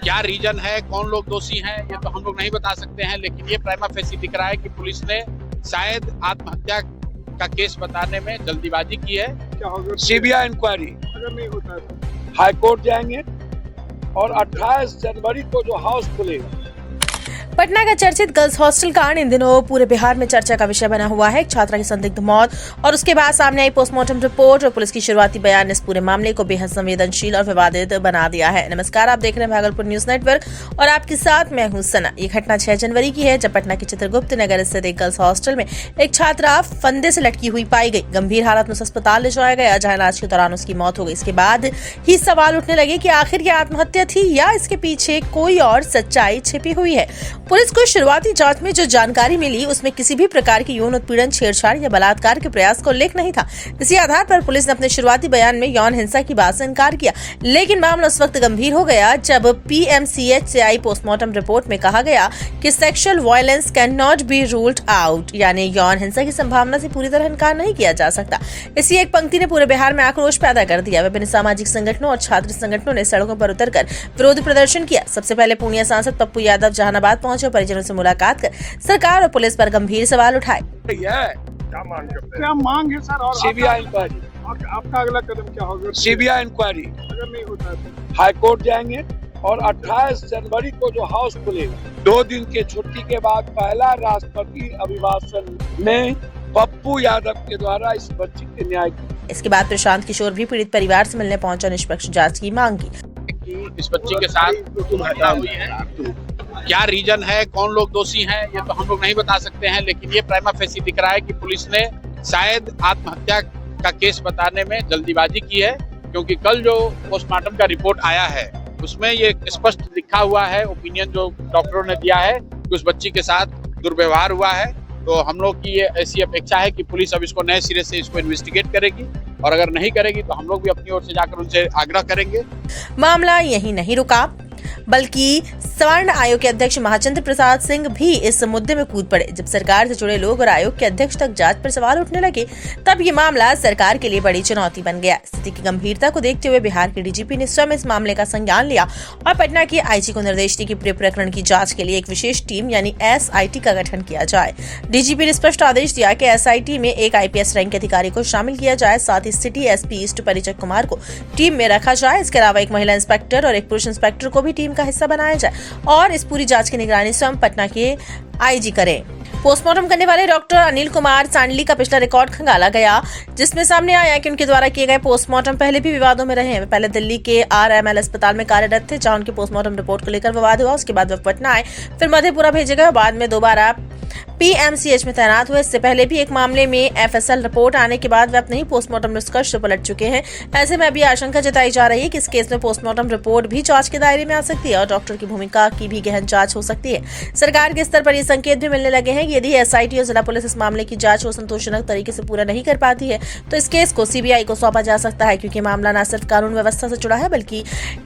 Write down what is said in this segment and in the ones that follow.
क्या रीजन है, कौन लोग दोषी हैं, ये तो हम लोग नहीं बता सकते हैं, लेकिन ये प्राइमा फेसी दिख रहा है कि पुलिस ने शायद आत्महत्या का केस बताने में जल्दीबाजी की है। क्या होगा सीबीआई इंक्वायरी अगर नहीं होता है तो? हाई कोर्ट जाएंगे और 28 जनवरी को जो हाउस खुलेगा। पटना का चर्चित गर्ल्स हॉस्टल कांड इन दिनों पूरे बिहार में चर्चा का विषय बना हुआ है। एक छात्रा की संदिग्ध मौत और उसके बाद सामने आई पोस्टमार्टम रिपोर्ट और पुलिस की शुरुआती बयान ने इस पूरे मामले को बेहद संवेदनशील और विवादित बना दिया है। नमस्कार, आप देख रहे हैं भागलपुर न्यूज नेटवर्क और आपके साथ मैं हूं सना। ये घटना 6 जनवरी की है, जब पटना के चित्रगुप्त नगर स्थित एक गर्ल्स हॉस्टल में एक छात्रा फंदे से लटकी हुई पाई गई। गंभीर हालत में उसे अस्पताल ले जाया गया, जहां इलाज के दौरान उसकी मौत हो गई। इसके बाद ही सवाल उठने लगे कि आखिर ये आत्महत्या थी या इसके पीछे कोई और सच्चाई छिपी हुई है। पुलिस को शुरुआती जांच में जो जानकारी मिली उसमें किसी भी प्रकार की यौन उत्पीड़न, छेड़छाड़ या बलात्कार के प्रयास का उल्लेख नहीं था। इसी आधार पर पुलिस ने अपने शुरुआती बयान में यौन हिंसा की बात से इनकार किया, लेकिन मामला उस वक्त गंभीर हो गया जब पीएमसीएच से आई पोस्टमार्टम रिपोर्ट में कहा गया कि sexual violence can not be ruled out, यानी यौन हिंसा की संभावना से पूरी तरह इनकार नहीं किया जा सकता। इसी एक पंक्ति ने पूरे बिहार में आक्रोश पैदा कर दिया। विभिन्न सामाजिक संगठनों और छात्र संगठनों ने सड़कों पर उतरकर विरोध प्रदर्शन किया। सबसे पहले पूर्णिया सांसद पप्पू यादव जहानाबाद पहुंचे और परिजनों से मुलाकात कर सरकार और पुलिस पर गंभीर सवाल उठाए। क्या मांग है सर? और सीबीआई इंक्वायरी आपका अगला कदम क्या होगा? सीबीआई इंक्वायरी अगर नहीं होता है तो? हाई कोर्ट जाएंगे और 28 जनवरी को जो हाउस खुलेगा, 2 दिन के छुट्टी के बाद पहला राष्ट्रपति अभिभाषण में पप्पू यादव के द्वारा इस बच्ची के न्याय की। इसके बाद प्रशांत किशोर भी पीड़ित परिवार से मिलने पहुंचा, निष्पक्ष जांच की मांग की। इस बच्ची के साथ घटना हुई है, क्या रीजन है, कौन लोग दोषी हैं, ये तो हम लोग नहीं बता सकते हैं, लेकिन ये प्राइमा फेसी दिख रहा है कि पुलिस ने शायद आत्महत्या का केस बताने में जल्दीबाजी की है, क्योंकि कल जो पोस्टमार्टम का रिपोर्ट आया है उसमें ये स्पष्ट लिखा हुआ है, ओपिनियन जो डॉक्टरों ने दिया है कि उस बच्ची के साथ दुर्व्यवहार हुआ है। तो हम लोग की ये ऐसी अपेक्षा है कि पुलिस अब इसको नए सिरे से इसको इन्वेस्टिगेट करेगी, और अगर नहीं करेगी तो हम लोग भी अपनी ओर से जाकर उनसे आग्रह करेंगे। मामला यही नहीं रुका, बल्कि स्वर्ण आयोग के अध्यक्ष महाचंद्र प्रसाद सिंह भी इस मुद्दे में कूद पड़े। जब सरकार से जुड़े लोग और आयोग के अध्यक्ष तक जांच पर सवाल उठने लगे, तब ये मामला सरकार के लिए बड़ी चुनौती बन गया। स्थिति की गंभीरता को देखते हुए बिहार के डीजीपी ने स्वयं इस मामले का संज्ञान लिया और पटना के आईजी को निर्देश दिए कि पूरे प्रकरण की जांच के लिए एक विशेष टीम यानी SIT का गठन किया जाए। डीजीपी ने स्पष्ट आदेश दिया कि SIT में एक IPS रैंक के अधिकारी को शामिल किया जाए, साथ ही सिटी SP ईस्ट परिचय कुमार को टीम में रखा जाए। इसके अलावा एक महिला इंस्पेक्टर और एक पुरुष इंस्पेक्टर को भी टीम का हिस्सा बनाया जाए और इस पूरी जांच की निगरानी स्वयं पटना के आईजी करें। पोस्टमार्टम करने वाले डॉक्टर अनिल कुमार सांडली का पिछला रिकॉर्ड खंगाला गया, जिसमें सामने आया कि उनके द्वारा किए गए पोस्टमार्टम पहले भी विवादों में रहे हैं। वे पहले दिल्ली के RML अस्पताल में कार्यरत थे, जहां उनके पोस्टमार्टम रिपोर्ट को लेकर विवाद हुआ। उसके बाद वे पटना आए, फिर मधेपुरा भेजे गए, बाद में दोबारा PMCH में तैनात हुए। इससे पहले भी एक मामले में FSL रिपोर्ट आने के बाद वे अपने ही पोस्टमार्टम निष्कर्ष से पलट चुके हैं। ऐसे में अभी आशंका जताई जा रही है कि इस केस में पोस्टमार्टम रिपोर्ट भी जांच के दायरे में आ सकती है और डॉक्टर की भूमिका की भी गहन जांच हो सकती है। सरकार के स्तर पर ये संकेत भी मिलने लगे हैं कि यदि SIT और जिला पुलिस इस मामले की जांच को संतोषजनक तरीके से पूरा नहीं कर पाती है तो इस केस को CBI को सौंपा जा सकता है, क्योंकि मामला न सिर्फ कानून व्यवस्था से जुड़ा है बल्कि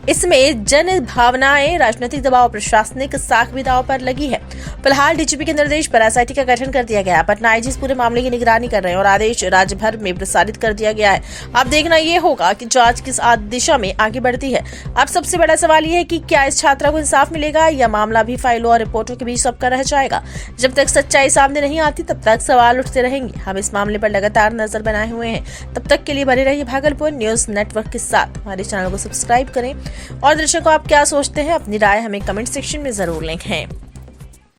इसमें जन भावनाएं, राजनीतिक दबाव, प्रशासनिक साख भी दांव पर लगी है। फिलहाल डीजीपी के निर्देश पर SIT का गठन कर दिया गया। पटना आईजी इस पूरे मामले की निगरानी कर रहे हैं और आदेश राज्य भर में प्रसारित कर दिया गया है। अब देखना ये होगा कि जांच किस दिशा में आगे बढ़ती है। अब सबसे बड़ा सवाल ये है कि क्या इस छात्रा को इंसाफ मिलेगा या मामला भी फाइलों और रिपोर्टों के बीच सबका रह जाएगा। जब तक सच्चाई सामने नहीं आती तब तक सवाल उठते रहेंगे। हम इस मामले पर लगातार नजर बनाए हुए हैं। तब तक के लिए बने रहिए भागलपुर न्यूज नेटवर्क के साथ। हमारे चैनल को सब्सक्राइब करें और दर्शकों, आप क्या सोचते हैं, अपनी राय हमें कमेंट सेक्शन में जरूर लिखें।